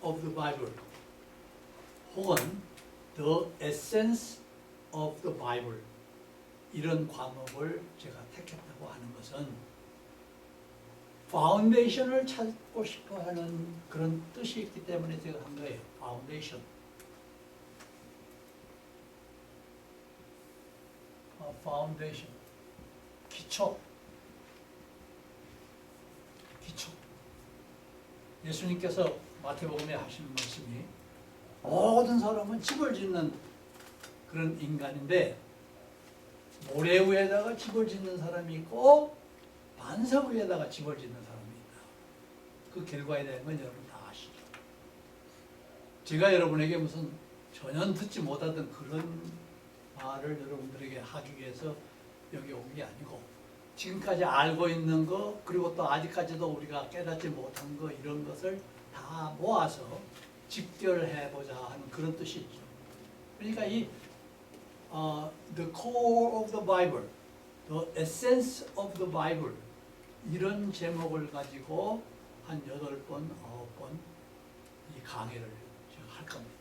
of the Bible 혹은 The Essence of the Bible 이런 과목을 제가 택했다고 하는 것은 파운데이션을 찾고 싶어 하는 그런 뜻이 있기 때문에 제가 한 거예요. 파운데이션. 파운데이션. 기초. 기초. 예수님께서 마태복음에 하신 말씀이 모든 사람은 집을 짓는 그런 인간인데 모래 위에다가 집을 짓는 사람이 있고 반석 위에다가 집을 짓는 사람이 있다. 그 결과에 대한 건 여러분 다 아시죠. 제가 여러분에게 무슨 전혀 듣지 못하던 그런 말을 여러분들에게 하기 위해서 여기 온 게 아니고 지금까지 알고 있는 거 그리고 또 아직까지도 우리가 깨닫지 못한 거 이런 것을 다 모아서 집결해보자 하는 그런 뜻이 있죠. 그러니까 이 The core of the Bible, the essence of the Bible 이런 제목을 가지고 한 8번, 9번 이 강의를 제가 할 겁니다.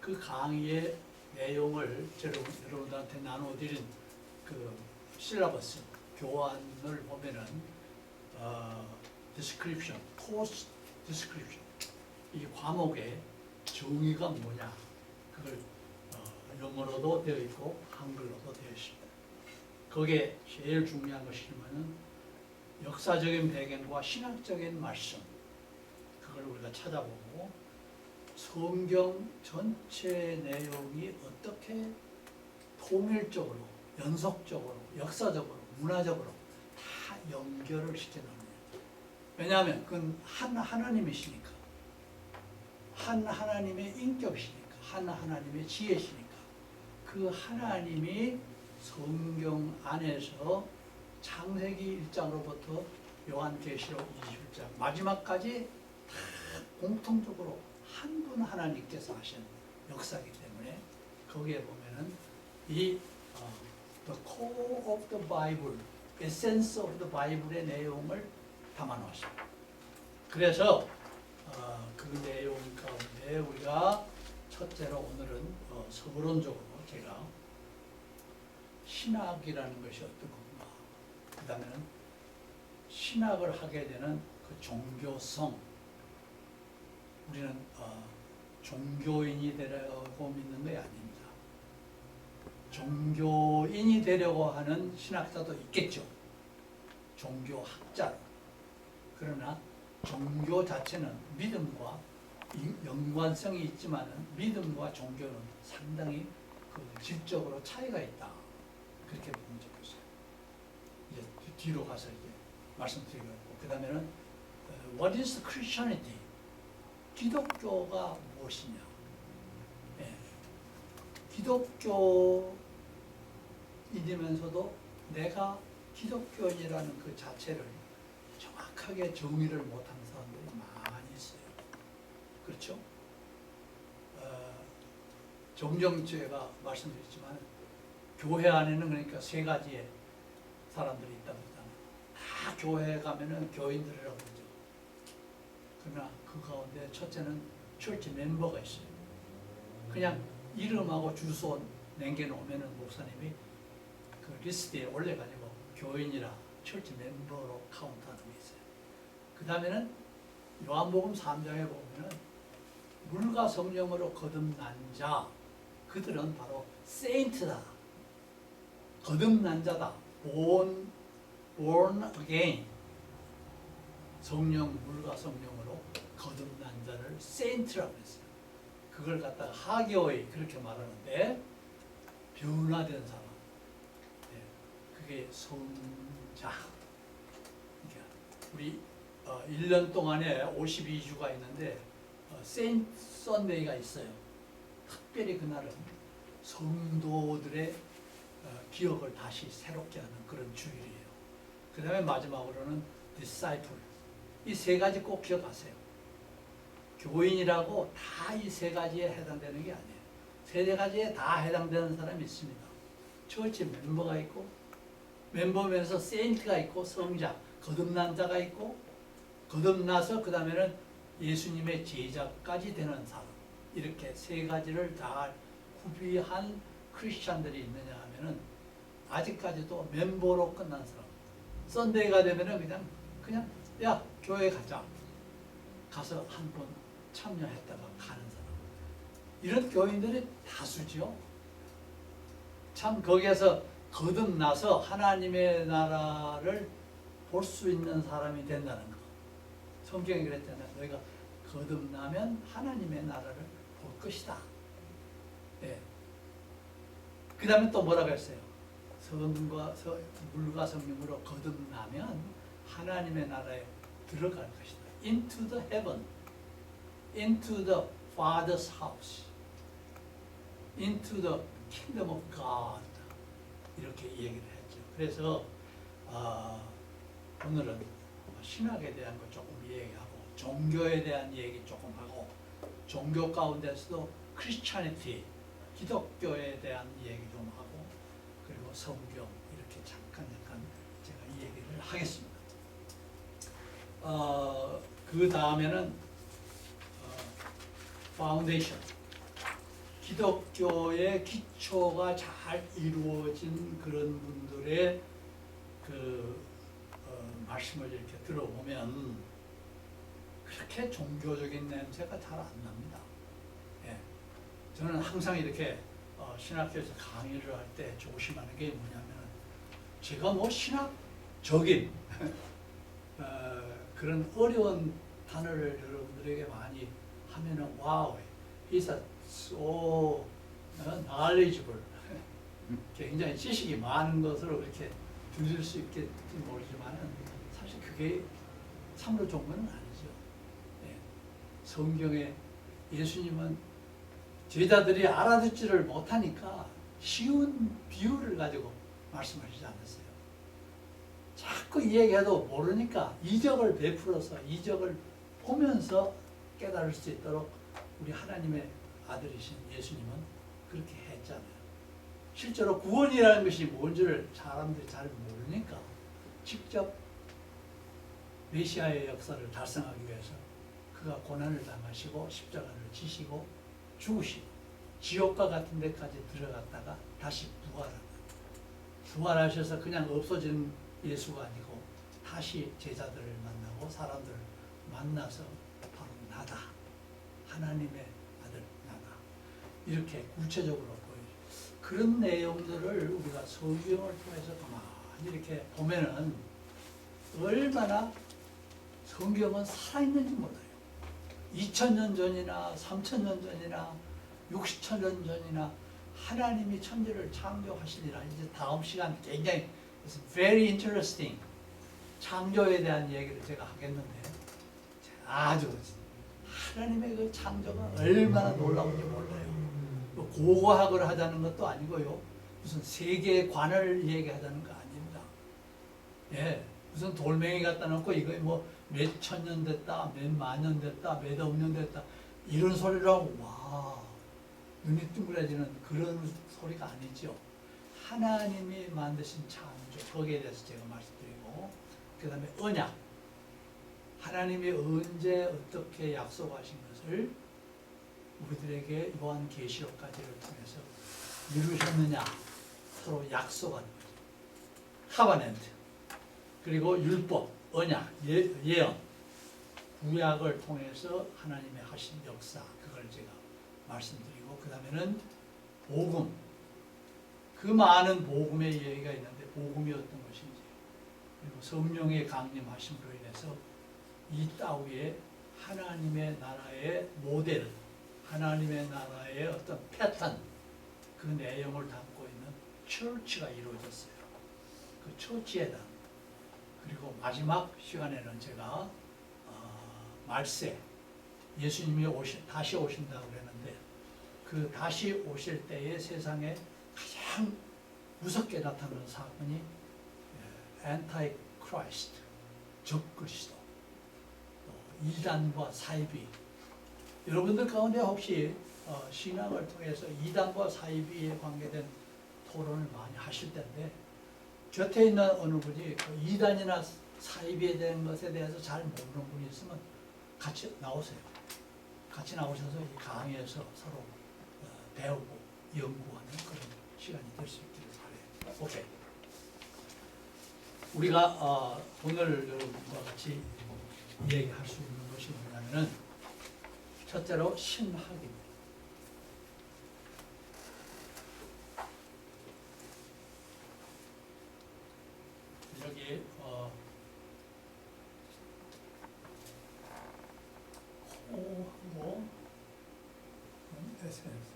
그 강의의 내용을 여러분들한테 나눠드린 그 실라버스, 교환을 보면은 description, course description 이 과목의 정의가 뭐냐 그걸 영어로도 되어 있고 한글로도 되어 있습니다. 거기에 제일 중요한 것이 뭐냐면 역사적인 배경과 신학적인 말씀 그걸 우리가 찾아보고 성경 전체 내용이 어떻게 통일적으로 연속적으로 역사적으로 문화적으로 다 연결을 시켜놓는 왜냐하면 그건 한 하나님이시니까 한 하나님의 인격이시니까 한 하나님의 지혜시니까 그 하나님이 성경 안에서 창세기 1장으로부터 요한계시록 21장 마지막까지 다 공통적으로 한 분 하나님께서 하신 역사이기 때문에 거기에 보면은 이 The core of the Bible, essence of the Bible의 내용을 담아 놓았습니다. 그래서 그 내용 가운데 우리가 첫째로 오늘은 서론적으로 제가 신학이라는 것이 어떤 건가 그 다음에는 신학을 하게 되는 그 종교성 우리는 종교인이 되려고 믿는 것이 아닙니다. 종교인이 되려고 하는 신학자도 있겠죠. 종교학자. 그러나 종교 자체는 믿음과 연관성이 있지만 믿음과 종교는 상당히 그 질적으로 차이가 있다. 그렇게 보면 좋겠어요. 이제 뒤로 가서 이제 말씀드리겠고 그 다음에는 What is Christianity? 기독교가 무엇이냐? 예. 기독교인이면서도 내가 기독교인이라는 그 자체를 정확하게 정의를 못하는 사람들이 많이 있어요. 그렇죠? 종종 제가 말씀드렸지만 교회 안에는 그러니까 3가지의 사람들이 있다고 했잖아요. 다 교회에 가면은 교인들이라고 그러죠. 그러나 그 가운데 첫째는 철치 멤버가 있어요. 그냥 이름하고 주소 남겨놓으면은 목사님이 그 리스트에 올려가지고 교인이라 철치 멤버로 카운트하는 게 있어요. 그 다음에는 요한복음 3장에 보면은 물과 성령으로 거듭난 자 그들은 바로 세인트다. 거듭난 자다. born again. 성령, 물과 성령으로 거듭난 자를 세인트라고 했어요. 그걸 갖다가 하교의 그렇게 말하는데 변화된 사람. 네, 그게 성자. 그러니까 우리 1년 동안에 52주가 있는데 세인트 선데이가 있어요. 특별히 그날은 성도들의 기억을 다시 새롭게 하는 그런 주일이에요. 그 다음에 마지막으로는 disciple. 이 3가지 꼭 기억하세요. 교인이라고 다 이 3가지에 해당되는 게 아니에요. 3가지에 다 해당되는 사람이 있습니다. 처치 멤버가 있고 멤버면서 세인트가 있고 성자, 거듭난 자가 있고 거듭나서 그 다음에는 예수님의 제자까지 되는 사람, 이렇게 세 가지를 다 구비한 크리스찬들이 있느냐 하면은 아직까지도 멤버로 끝난 사람. 썬데이가 되면은 그냥 야 교회 가자. 가서 한 번 참여했다가 가는 사람. 이런 교인들이 다수죠. 참 거기에서 거듭나서 하나님의 나라를 볼 수 있는 사람이 된다는 거. 성경이 그랬잖아요. 너희가 거듭나면 하나님의 나라를 볼 것이다. 예. 그 다음에 또 뭐라고 했어요? 물과 성령으로 거듭나면 하나님의 나라에 들어갈 것이다. Into the heaven, into the Father's house, into the kingdom of God. 이렇게 얘기를 했죠. 그래서 오늘은 신학에 대한 거 조금 얘기하고 종교에 대한 얘기 조금 하고 종교 가운데서도 크리스찬리티, 기독교에 대한 얘기 좀 하고 그리고 성경 이렇게 잠깐 제가 이 얘기를 하겠습니다. 그 다음에는 파운데이션, 기독교의 기초가 잘 이루어진 그런 분들의 말씀을 이렇게 들어보면 그렇게 종교적인 냄새가 잘 안 납니다. 예. 저는 항상 이렇게 신학교에서 강의를 할 때 조심하는 게 뭐냐면 제가 뭐 신학적인 그런 어려운 단어를 여러분들에게 많이 하면은 와우, he's so knowledgeable, 굉장히 지식이 많은 것으로 이렇게 들릴 수 있겠지 모르지만은 사실 그게 참으로 좋은 건 아니죠. 예. 성경에 예수님은 제자들이 알아듣지를 못하니까 쉬운 비유를 가지고 말씀하시지 않았어요. 자꾸 이 얘기해도 모르니까 이적을 베풀어서 이적을 보면서 깨달을 수 있도록 우리 하나님의 아들이신 예수님은 그렇게 했잖아요. 실제로 구원이라는 것이 뭔지를 사람들이 잘 모르니까 직접 메시아의 역사를 달성하기 위해서 그가 고난을 당하시고 십자가를 지시고 죽으시고 지옥과 같은 데까지 들어갔다가 다시 부활하셔서 그냥 없어진 예수가 아니고 다시 제자들을 만나고 사람들을 만나서 바로 나다, 하나님의 아들 나다, 이렇게 구체적으로 보여요. 그런 내용들을 우리가 성경을 통해서 가만히 이렇게 보면은 얼마나 성경은 살아있는지 몰라요. 2000년 전이나 3000년 전이나 6000년 전이나 하나님이 천지를 창조하시니라. 이제 다음 시간 굉장히 very interesting 창조에 대한 얘기를 제가 하겠는데 아주 하나님의 그 창조가 얼마나 놀라운지 몰라요. 고고학을 하자는 것도 아니고요. 무슨 세계의 관을 얘기하자는 거 아닙니다. 예, 무슨 돌멩이 갖다 놓고 이거 뭐 몇 천 년 됐다, 몇 만 년 됐다, 몇 억 년 됐다 이런 소리를 하고 와 눈이 둥그레지는 그런 소리가 아니죠. 하나님이 만드신 창조, 거기에 대해서 제가 말씀드리고 그 다음에 언약, 하나님이 언제 어떻게 약속하신 것을 우리들에게 요한계시록까지를 통해서 이루셨느냐 서로 약속하는 거죠. 카바넨트, 그리고 율법, 언약, 예언, 구약을 통해서 하나님의 하신 역사, 그걸 제가 말씀드리고 그 다음에는 복음, 그 많은 복음의 얘기가 있는데 복음이 어떤 것인지, 그리고 성령의 강림하심으로 인해서 이 땅 위에 하나님의 나라의 모델, 하나님의 나라의 어떤 패턴, 그 내용을 담고 있는 처치가 이루어졌어요. 그 처치에 대한, 그리고 마지막 시간에는 제가 말세, 예수님이 다시 오신다고 그랬는데 그 다시 오실 때에 세상에 가장 무섭게 나타나는 사건이 안타이크라이스트, 적그리스도, 이단과 사이비. 여러분들 가운데 혹시 신앙을 통해서 이단과 사이비에 관계된 토론을 많이 하실 텐데 곁에 있는 어느 분이 그 이단이나 사이비에 대한 것에 대해서 잘 모르는 분이 있으면 같이 나오세요. 같이 나오셔서 이 강의에서 서로 배우고 연구하는 그런 시간이 될 수 있기를 바라요. 오케이. 우리가 오늘 여러분과 같이 이야기할 수 있는 것이 뭐냐면은 첫째로 신학입니다. 여기 호하고 SNS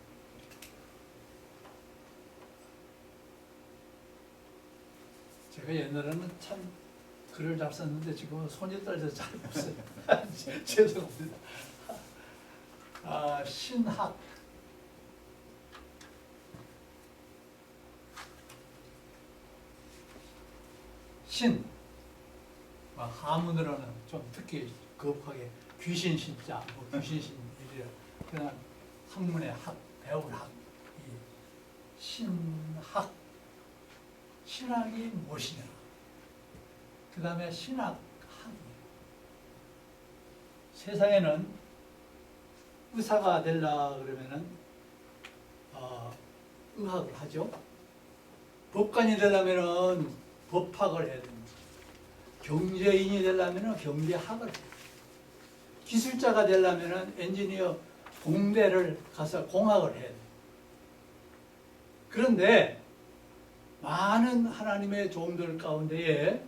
제가 옛날에는 참 글을 잘 썼는데 지금은 손이 떨려서 잘 못 써요. 죄송합니다. 신학 신 한문으로는 좀 특히 거북하게 귀신 신자, 귀신 신이래 그냥 학문의 학, 배울 학, 이 신학, 신학이 무엇이냐? 그 다음에 신학학이에요. 세상에는 의사가 되려 그러면은 의학을 하죠. 법관이 되려면은 법학을 해야 됩니다. 경제인이 되려면은 경제학을 해야 됩니다. 기술자가 되려면은 엔지니어 공대를 가서 공학을 해야 됩니다. 그런데 많은 하나님의 종들 가운데에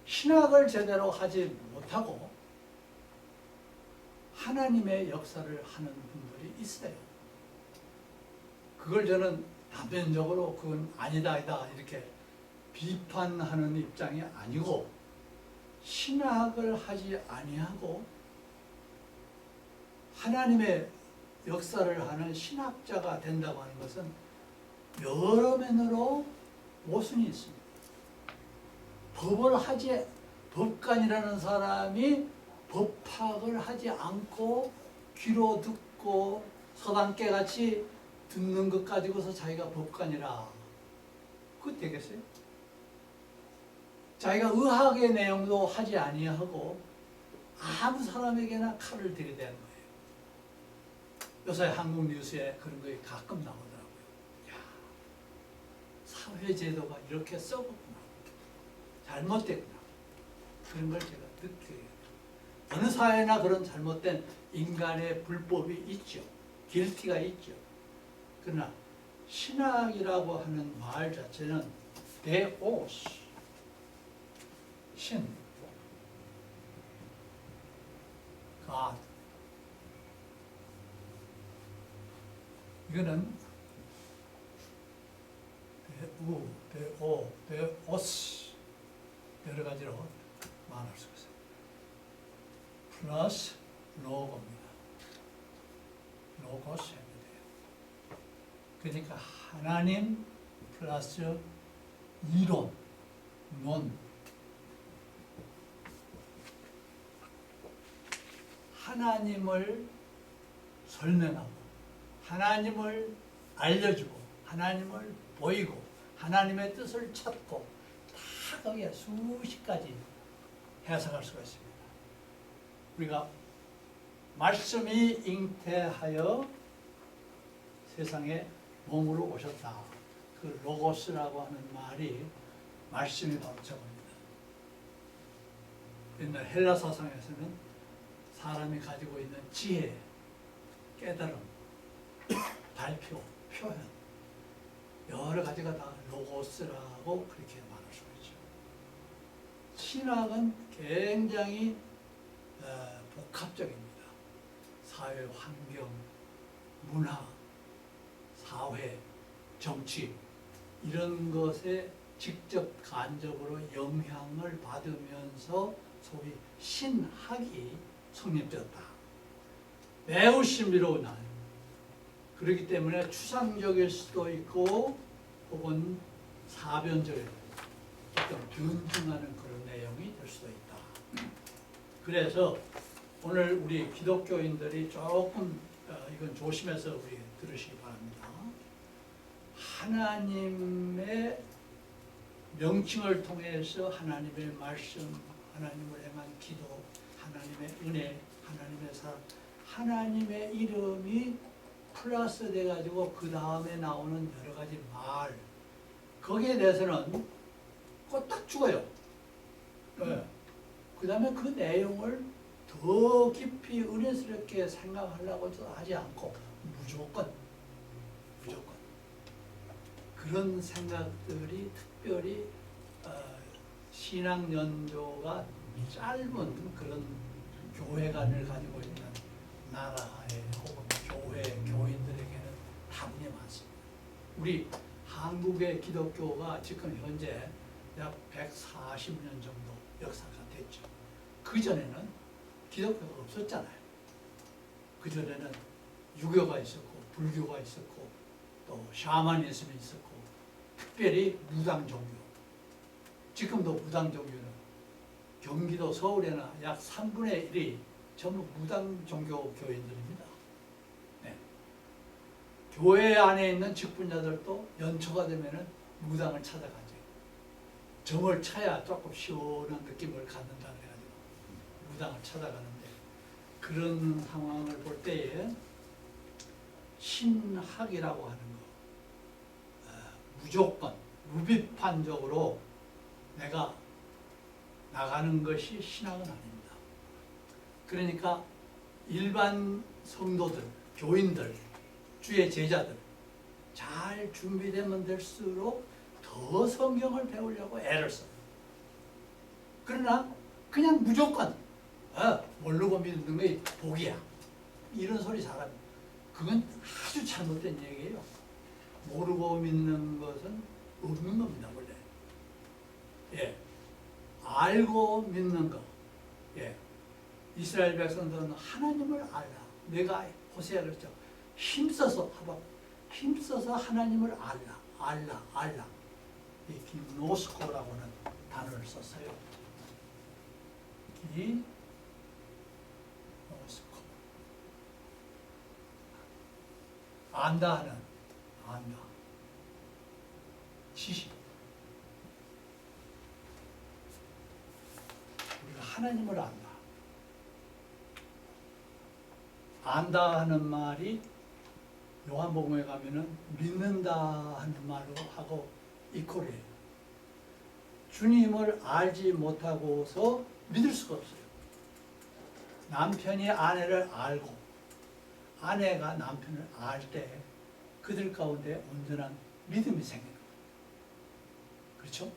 신학을 제대로 하지 못하고 하나님의 역사를 하는 분들이 있어요. 그걸 저는 단편적으로 그건 아니다 이렇게 비판하는 입장이 아니고 신학을 하지 아니하고 하나님의 역사를 하는 신학자가 된다고 하는 것은 여러 면으로 모순이 있습니다. 법관이라는 사람이 법학을 하지 않고 귀로 듣고 서당계 같이 듣는 것 가지고서 자기가 법관이라 그거 되겠어요? 자기가 의학의 내용도 하지 아니하고 아무 사람에게나 칼을 들이대는 거예요. 요새 한국 뉴스에 그런 거 가끔 나오더라고요. 야, 사회제도가 이렇게 썩었구나. 잘못됐구나. 그런 걸 제가 느껴요. 어느 사회나 그런 잘못된 인간의 불법이 있죠. 길티가 있죠. 그러나 신학이라고 하는 말 자체는 데오스, 신, God. 이거는 데오스 여러 가지로 말할 수 있어요. 플러스 로고입니다. 로고스 해야 돼요. 그러니까 하나님 플러스 이론, 논. 하나님을 설명하고 하나님을 알려주고 하나님을 보이고 하나님의 뜻을 찾고 다 거기에 수십 가지 해석할 수가 있습니다. 우리가 말씀이 잉태하여 세상에 몸으로 오셨다. 그 로고스라고 하는 말이 말씀이 바로 저겁니다. 옛날 헬라 사상에서는 사람이 가지고 있는 지혜, 깨달음, 발표, 표현 여러 가지가 다 로고스라고 그렇게 말할 수가 있죠. 신학은 굉장히 복합적입니다. 사회 환경, 문화, 사회, 정치 이런 것에 직접 간접으로 영향을 받으면서 소위 신학이 성립되었다. 매우 신비로운 날. 그렇기 때문에 추상적일 수도 있고 혹은 사변적인 어떤 변증하는 그런 내용이 될 수도 있다. 그래서 오늘 우리 기독교인들이 조금 이건 조심해서 우리 들으시기 바랍니다. 하나님의 명칭을 통해서 하나님의 말씀, 하나님을 향한 기도, 하나님의 은혜, 하나님의 사랑, 하나님의 이름이 플러스 돼가지고 그 다음에 나오는 여러 가지 말, 거기에 대해서는 꼭 죽어요. 네. 그 다음에 그 내용을 더 깊이 은혜스럽게 생각하려고 하지 않고 무조건 그런 생각들이 특별히 신앙 연조가 짧은 그런 교회관을 가지고 있는 나라의 혹은 교회 교인들에게는 다분히 많습니다. 우리 한국의 기독교가 지금 현재 약 140년 정도 역사가 됐죠. 그전에는 기독교가 없었잖아요. 그전에는 유교가 있었고 불교가 있었고 또 샤머니즘이 있었고 특별히 무당 종교. 지금도 무당 종교는 경기도 서울에는 약 3분의 1이 전부 무당 종교 교인들입니다. 네. 교회 안에 있는 직분자들도 연초가 되면은 무당을 찾아가죠. 정을 차야 조금 시원한 느낌을 갖는다 그래가지고 무당을 찾아가는데, 그런 상황을 볼 때에 신학이라고 하는 거, 무조건 무비판적으로 내가 나가는 것이 신학은 아닙니다. 그러니까 일반 성도들, 교인들, 주의 제자들 잘 준비되면 될수록 더 성경을 배우려고 애를 써요. 그러나 그냥 무조건 모르고 믿는 게 복이야, 이런 소리 잘합니다. 그건 아주 잘못된 얘기예요. 모르고 믿는 것은 없는 겁니다, 원래. 예, 알고 믿는 것. 예, 이스라엘 백성들은 하나님을 알라. 내가 호세아 그랬죠. 힘써서 하나님을 알라. 이 기노스코라고는 단어를 썼어요. 기노스코. 안다. 지식. 우리가 하나님을 안다. 안다 하는 말이 요한복음에 가면은 믿는다 하는 말로 하고 이퀄이에요. 주님을 알지 못하고서 믿을 수가 없어요. 남편이 아내를 알고 아내가 남편을 알 때 그들 가운데 온전한 믿음이 생기는 거예요. 그렇죠?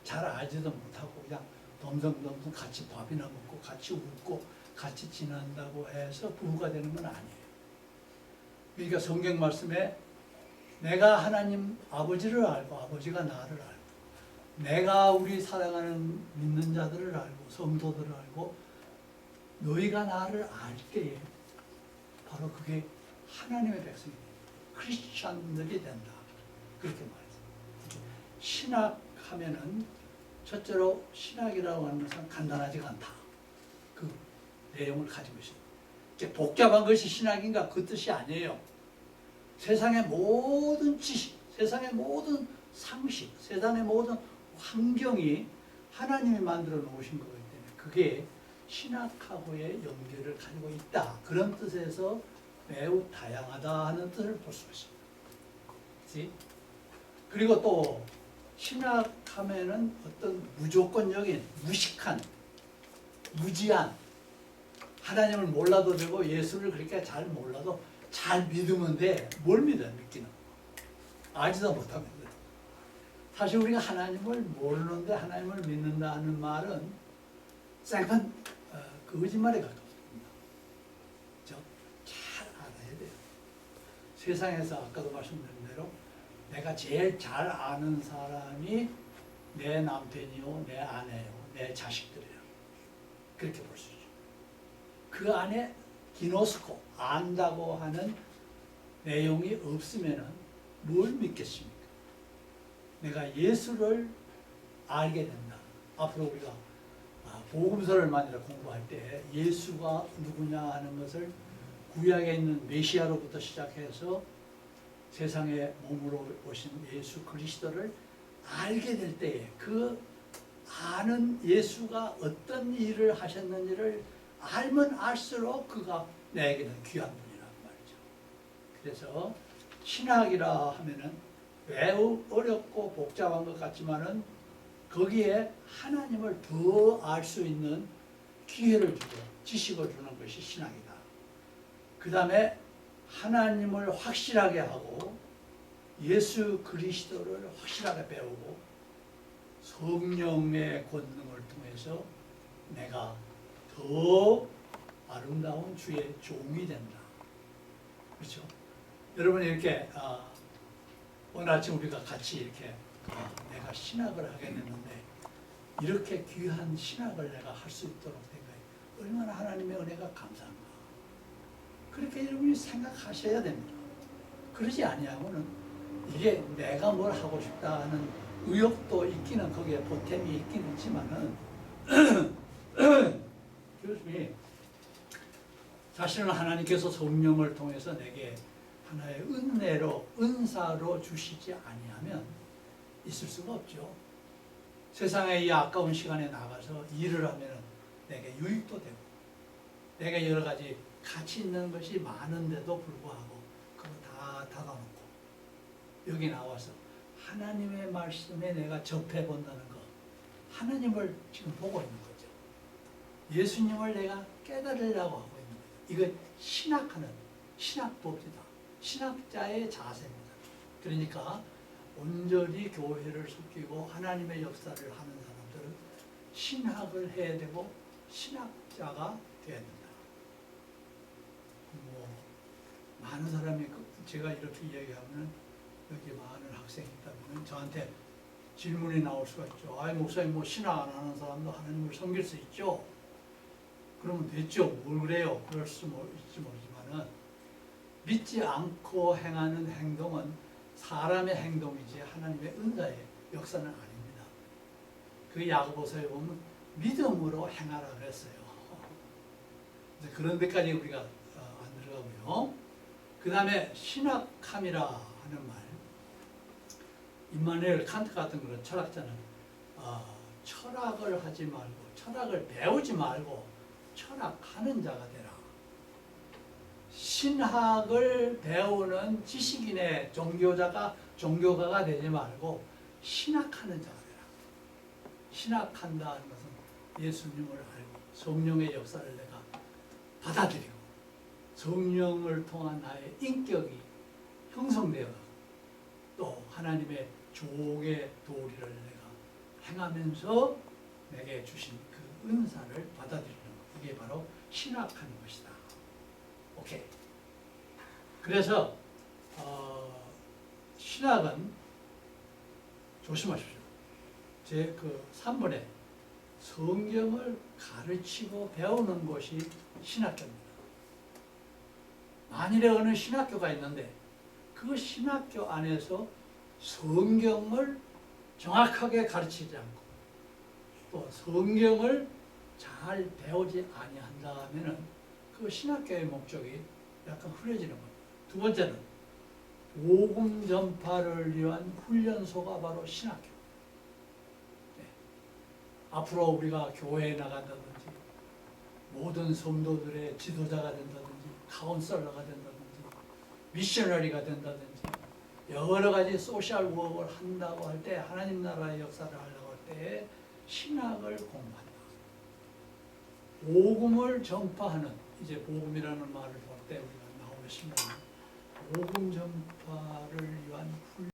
잘 알지도 못하고 그냥 덤덤덤 같이 밥이나 먹고 같이 웃고 같이 지낸다고 해서 부부가 되는 건 아니에요. 그러니까 성경 말씀에 내가 하나님 아버지를 알고 아버지가 나를 알고 내가 우리 사랑하는 믿는 자들을 알고 성도들을 알고 너희가 나를 알 때에 바로 그게 하나님의 백성이 크리스찬들이 된다. 그렇게 말했어요. 신학하면은 첫째로 신학이라고 하는 것은 간단하지가 않다. 그 내용을 가지고 있어요. 복잡한 것이 신학인가 그 뜻이 아니에요. 세상의 모든 지식, 세상의 모든 상식, 세상의 모든 환경이 하나님이 만들어 놓으신 거기 때문에 그게 신학하고의 연결을 가지고 있다. 그런 뜻에서 매우 다양하다 하는 뜻을 볼 수가 있습니다. 그치? 그리고 또 신학하면은 어떤 무조건적인, 무식한, 무지한, 하나님을 몰라도 되고 예수를 그렇게 잘 몰라도 잘 믿으면 돼. 뭘 믿어? 믿기는 알지도 못하면 돼. 사실 우리가 하나님을 모르는데 하나님을 믿는다는 말은 쌩판 거짓말에 가깝습니다. 잘 알아야 돼요. 세상에서 아까도 말씀드린 대로 내가 제일 잘 아는 사람이 내 남편이요, 내 아내요, 내 자식들이에요. 그렇게 볼 수 있죠. 그 안에 기노스코, 안다고 하는 내용이 없으면 뭘 믿겠습니까? 내가 예수를 알게 된다. 앞으로 우리가 복음서를 만들어 공부할 때 예수가 누구냐 하는 것을 구약에 있는 메시아로부터 시작해서 세상에 몸으로 오신 예수 그리스도를 알게 될 때에 그 아는 예수가 어떤 일을 하셨는지를 알면 알수록 그가 내게는 귀한 분이란 말이죠. 그래서 신학이라 하면은 매우 어렵고 복잡한 것 같지만은 거기에 하나님을 더 알 수 있는 기회를 주고 지식을 주는 것이 신학이다. 그 다음에 하나님을 확실하게 하고 예수 그리스도를 확실하게 배우고 성령의 권능을 통해서 내가 더 아름다운 주의 종이 된다. 그렇죠? 여러분 이렇게 오늘 아침 우리가 같이 이렇게 내가 신학을 하게 됐는데 이렇게 귀한 신학을 내가 할 수 있도록 된 거예요. 얼마나 하나님의 은혜가 감사한가. 그렇게 여러분이 생각하셔야 됩니다. 그러지 아니하면은 이게 내가 뭘 하고 싶다는 의욕도 있기는 거기에 보탬이 있긴 있지만은 교수님이 사실은 하나님께서 성령을 통해서 내게 하나의 은혜로 은사로 주시지 아니하면 있을 수가 없죠. 세상에 이 아까운 시간에 나가서 일을 하면 내게 유익도 되고 내가 여러 가지 가치 있는 것이 많은데도 불구하고 그거 다 닫아놓고 여기 나와서 하나님의 말씀에 내가 접해 본다는 거, 하나님을 지금 보고 있는 거죠. 예수님을 내가 깨달으려고 하고 있는 거예요. 이거 신학하는 신학법이다. 신학자의 자세입니다. 그러니까 온전히 교회를 섬기고 하나님의 역사를 하는 사람들은 신학을 해야 되고 신학자가 되어야 된다. 많은 사람이 제가 이렇게 이야기하면 여기 많은 학생이 있다면 저한테 질문이 나올 수가 있죠. 아이 목사님 뭐 신학 안 하는 사람도 하나님을 섬길 수 있죠. 그러면 됐죠. 뭘 그래요? 그럴 수 있지 모르지만은 믿지 않고 행하는 행동은 사람의 행동이지 하나님의 은사의 역사는 아닙니다. 그 야고보서에 보면 믿음으로 행하라 그랬어요. 그런 데까지 우리가 안 들어가고요. 그 다음에 신학함이라 하는 말. 임마누엘 칸트 같은 그런 철학자는 철학을 하지 말고 철학을 배우지 말고 철학하는 자가 되라. 신학을 배우는 지식인의 종교가가 되지 말고 신학하는 자가 되라. 신학한다는 것은 예수님을 알고 성령의 역사를 내가 받아들이고 성령을 통한 나의 인격이 형성되어 또 하나님의 종의 도리를 내가 행하면서 내게 주신 그 은사를 받아들이는 것. 이게 바로 신학하는 것이다. 오케이. 그래서 신학은 조심하십시오. 제 그 3번에 성경을 가르치고 배우는 것이 신학교입니다. 만일에 어느 신학교가 있는데 그 신학교 안에서 성경을 정확하게 가르치지 않고 또 성경을 잘 배우지 아니한다 하면은 그 신학교의 목적이 약간 흐려지는 겁니다. 두 번째는 복음 전파를 위한 훈련소가 바로 신학교. 네. 앞으로 우리가 교회에 나간다든지 모든 성도들의 지도자가 된다든지 카운셀러가 된다든지 미셔너리가 된다든지 여러 가지 소셜 워크를 한다고 할 때 하나님 나라의 역사를 하려고 할 때 신학을 공부한다. 복음을 전파하는 이제 복음이라는 말을 볼 때 우리가 나오겠습니다. 복음 전파를 위한 훈련